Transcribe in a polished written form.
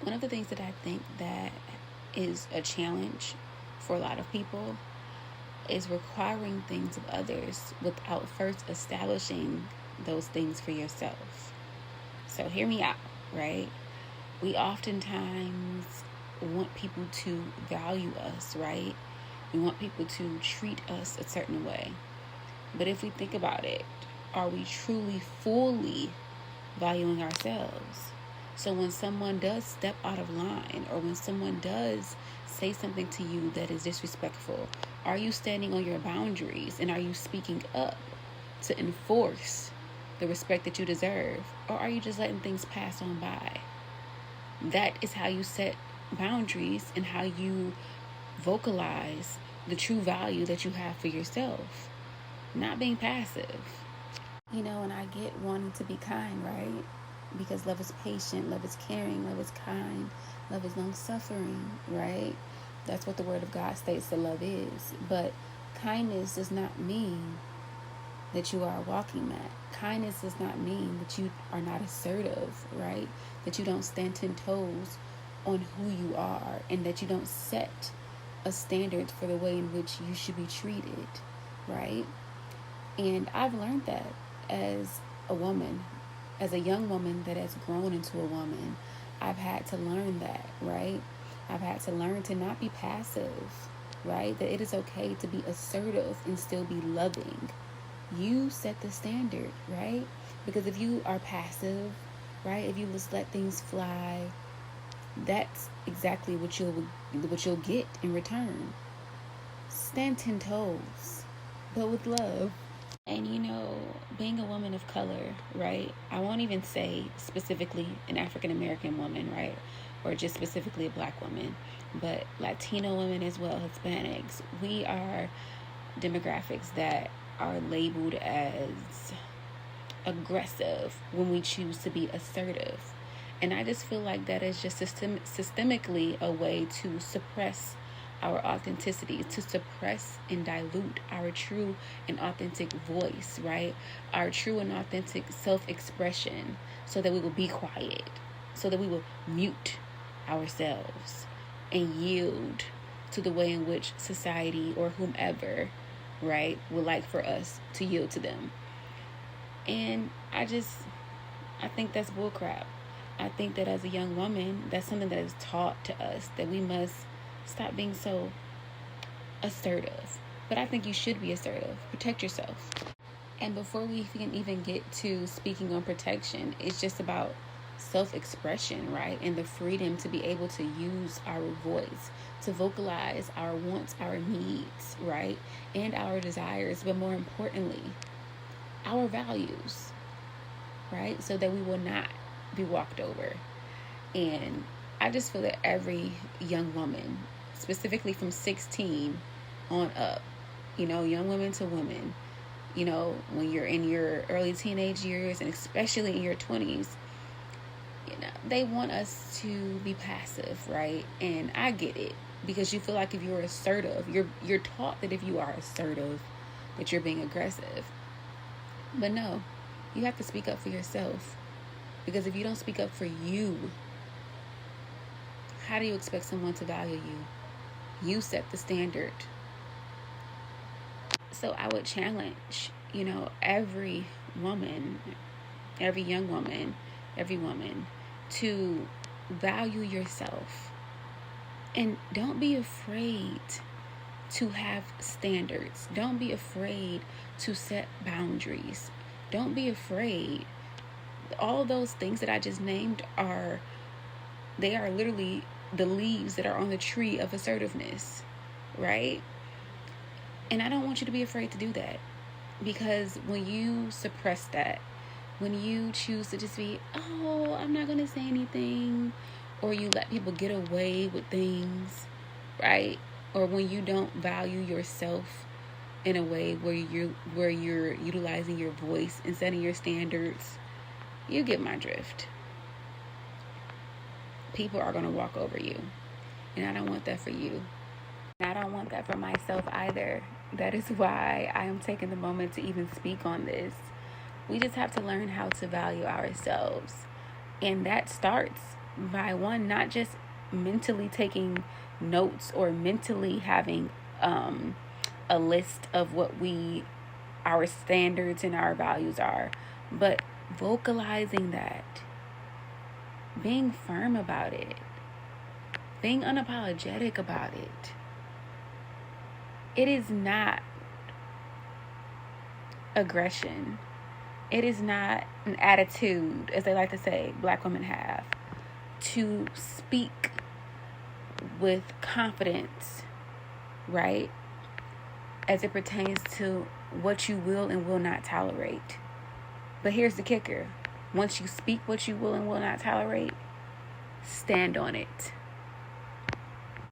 one of the things that I think that is a challenge for a lot of people is requiring things of others without first establishing those things for yourself. So hear me out, right? We oftentimes want people to value us, right? We want people to treat us a certain way. But if we think about it, are we truly fully valuing ourselves? So when someone does step out of line, or when someone does say something to you that is disrespectful, are you standing on your boundaries and are you speaking up to enforce the respect that you deserve? Or are you just letting things pass on by? That is how you set boundaries and how you vocalize the true value that you have for yourself. Not being passive. And I get wanting to be kind, right? Because love is patient, love is caring, love is kind, love is long-suffering, right? That's what the Word of God states that love is. But kindness does not mean that you are a walking mat. Kindness does not mean that you are not assertive, right? That you don't stand 10 toes on who you are, and that you don't set a standard for the way in which you should be treated, right? And I've learned that as a woman, as a young woman that has grown into a woman. I've had to learn that, right? I've had to learn to not be passive, right? That it is okay to be assertive and still be loving. You set the standard, right? Because if you are passive, right, if you just let things fly, that's exactly what you'll get in return. Stand 10 toes, but with love. And being a woman of color, right? I won't even say specifically an African American woman, right? Or just specifically a Black woman, but Latino women as well, Hispanics. We are demographics that are labeled as aggressive when we choose to be assertive. And I just feel like that is just systemically a way to suppress our authenticity, to suppress and dilute our true and authentic voice, right? Our true and authentic self-expression, so that we will be quiet, so that we will mute ourselves and yield to the way in which society or whomever, right, would like for us to yield to them. And I think that's bullcrap. I think that as a young woman, that's something that is taught to us, that we must stop being so assertive. But I think you should be assertive. Protect yourself. And before we can even get to speaking on protection, it's just about self-expression, right? And the freedom to be able to use our voice, to vocalize our wants, our needs, right? And our desires, but more importantly, our values, right? So that we will not be walked over. And I just feel that every young woman, specifically from 16 on up, young women to women, when you're in your early teenage years and especially in your 20s, they want us to be passive, right? And I get it, because you feel like if you're assertive, you're taught that if you are assertive, that you're being aggressive. But no, you have to speak up for yourself, because if you don't speak up for you, how do you expect someone to value you? You set the standard. So I would challenge, every woman, every young woman, every woman to value yourself. And don't be afraid to have standards. Don't be afraid to set boundaries. Don't be afraid. All those things that I just named are literally the leaves that are on the tree of assertiveness, right? And I don't want you to be afraid to do that, because when you suppress that, when you choose to just be, oh, I'm not going to say anything, or you let people get away with things, right? Or when you don't value yourself in a way where you're utilizing your voice and setting your standards, you get my drift. People are going to walk over you. And I don't want that for you. And I don't want that for myself either. That is why I am taking the moment to even speak on this. We just have to learn how to value ourselves. And that starts by one, not just mentally taking notes or mentally having a list of what our standards and our values are, but vocalizing that, being firm about it, being unapologetic about it. It is not aggression. It is not an attitude, as they like to say, Black women have, to speak with confidence, right? As it pertains to what you will and will not tolerate. But here's the kicker. Once you speak what you will and will not tolerate, stand on it.